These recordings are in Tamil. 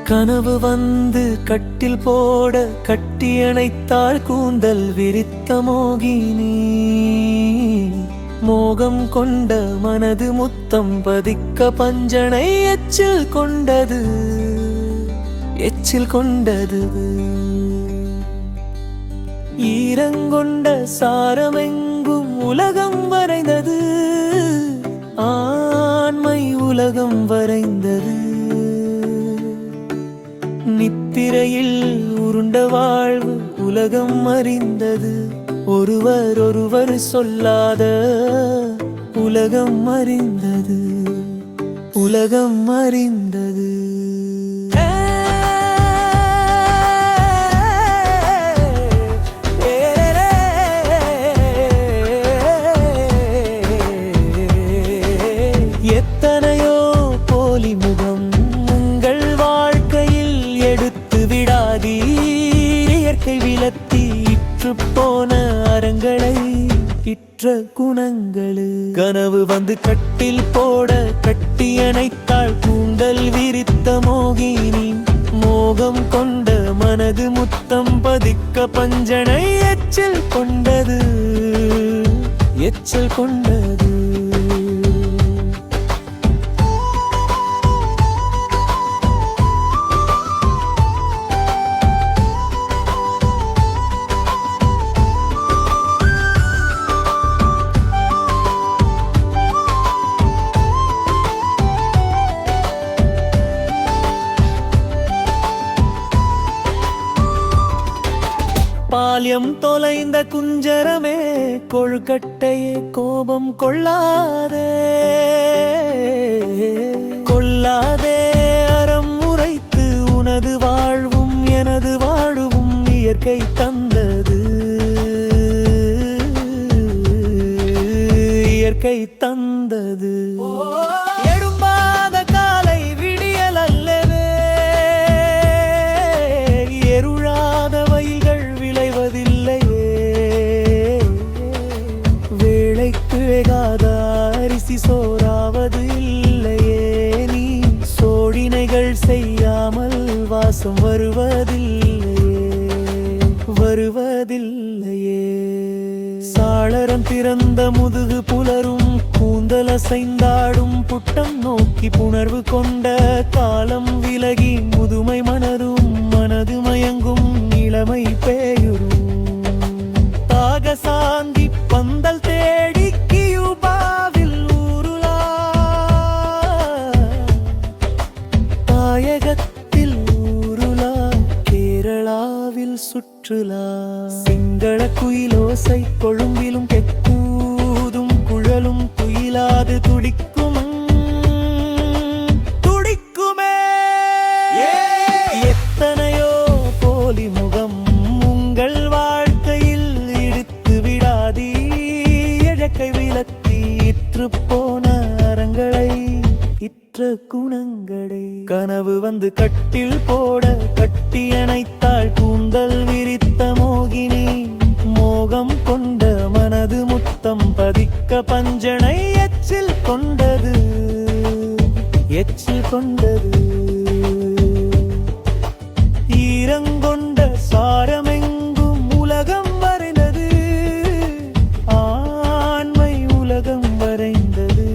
கனவு வந்து கட்டில் போட கட்டியணைத்தாள் கூந்தல் விரித்த மோகினி. மோகம் கொண்ட மனது முத்தம் பதிக்க பஞ்சனை எச்சில் கொண்டது, எச்சில் கொண்டது. ஈரங்கொண்ட சாரமெங்கும் உலகம் வரைந்தது, ஆண்மை உலகம் வரைந்தது. நித்திரையில் உருண்ட வாழ்வு உலகம் அறிந்தது, ஒருவர் ஒருவர் சொல்லாத உலகம் அறிந்தது, உலகம் அறிந்தது. எத்தனையோ போலி முகம் உங்கள் வாழ்க்கையில் எடுத்து விடாதீர். இயற்கை விலத்தி இற்று போன அறங்களை இற்ற குணங்களு. கனவு வந்து கட்டில் போட கட்டியணைத்தாள் கூந்தல் விரித்த மோகினி. மோகம் கொண்ட மனது முத்தம் பதிக்க பஞ்சனை எச்சில் கொண்டது, எச்சில் கொண்டது. பால்யம் தொலைந்த குஞ்சரமே, கொழுக்கட்டையே கோபம் கொள்ளாதே, கொள்ளாதே. அறம் உரைத்து உனது வாழ்வும் எனது வாழ்வும் இயற்கை தந்தது, இயற்கை தந்தது. அரிசி சோறாவது இல்லையே, நீ சோடினைகள் செய்யாமல் வாசம் வருவதில்லையே, வருவதில்லையே. சாளரம் திறந்த முதுகு புலரும் கூந்தல் அசைந்தாடும் புட்டம் நோக்கி புணர்வு கொண்ட காலம் விலகி முதுமை மணரும் மனது மயங்கும் இளமை பேயுறும். தாக சாந்தி பந்தல் தேடி சுற்றுலா. சிங்கள குயிலோசை கொழும்பிலும் கெக்கூதும் குழலும் குயிலாது துடிக்கும், துடிக்குமே. எத்தனையோ போலி முகம் உங்கள் வாழ்க்கையில் இடித்து விடாதீ. இயற்கை விலத்தி இற்று போன அறங்களை இற்ற குணங்களை. கனவு வந்து கட்டில் போட கட்டியணைத்தாள் கூந்தல் விரித்த மோகினி. மோகம் கொண்ட மனது முத்தம் பதிக்க பஞ்சனை எச்சில் கொண்டது, எச்சில் கொண்டது. ஈரங்கொண்ட சாரமெங்கும் உலகம் வரைந்தது, ஆண்மை உலகம் வரைந்தது.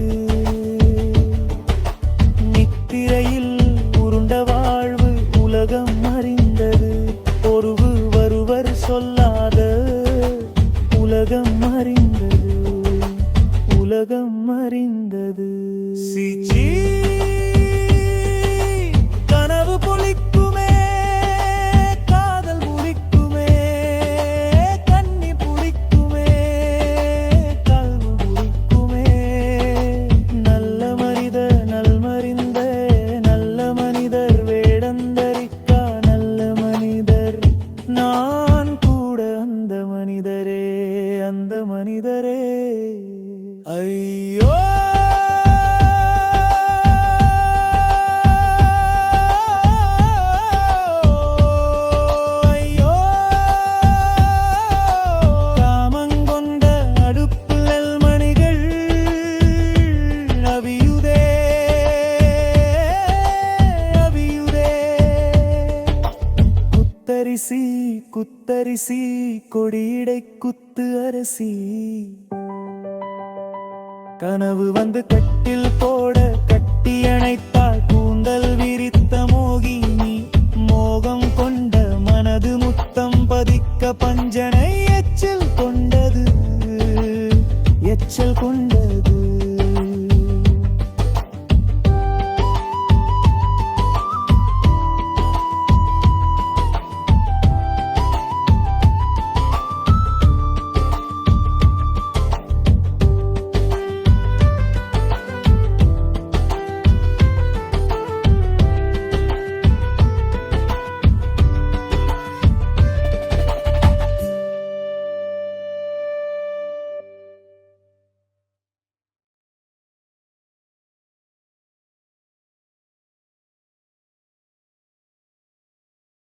நித்திரையில் உருண்ட வாழ்வு உலகம் அறிந்தது, ஒருவர் சொல்லாத உலகம் அறிந்தது, உலகம் அறிந்தது. சிச்சி கனவு பொழிக்குமே, காதல் முறிக்குமே, கண்ணி புரிக்குமே, கல்வு முறிக்குமே. நல்ல மனிதர் நல்மறிந்த நல்ல மனிதர் வேடந்தரிக்கா நல்ல மனிதர். நான் கூட அந்த மனிதரே, அந்த மனிதரே. ஐயோ குத்தரிசி கொடியிடை குத்து அரசி கனவு வந்து கட்டில் போட கட்டி அணைத்தாள் கூந்தல் விரித்த மோகினி மோகம் கொண்ட மனது முத்தம் பதிக்க பஞ்சனை எச்சில் கொண்டது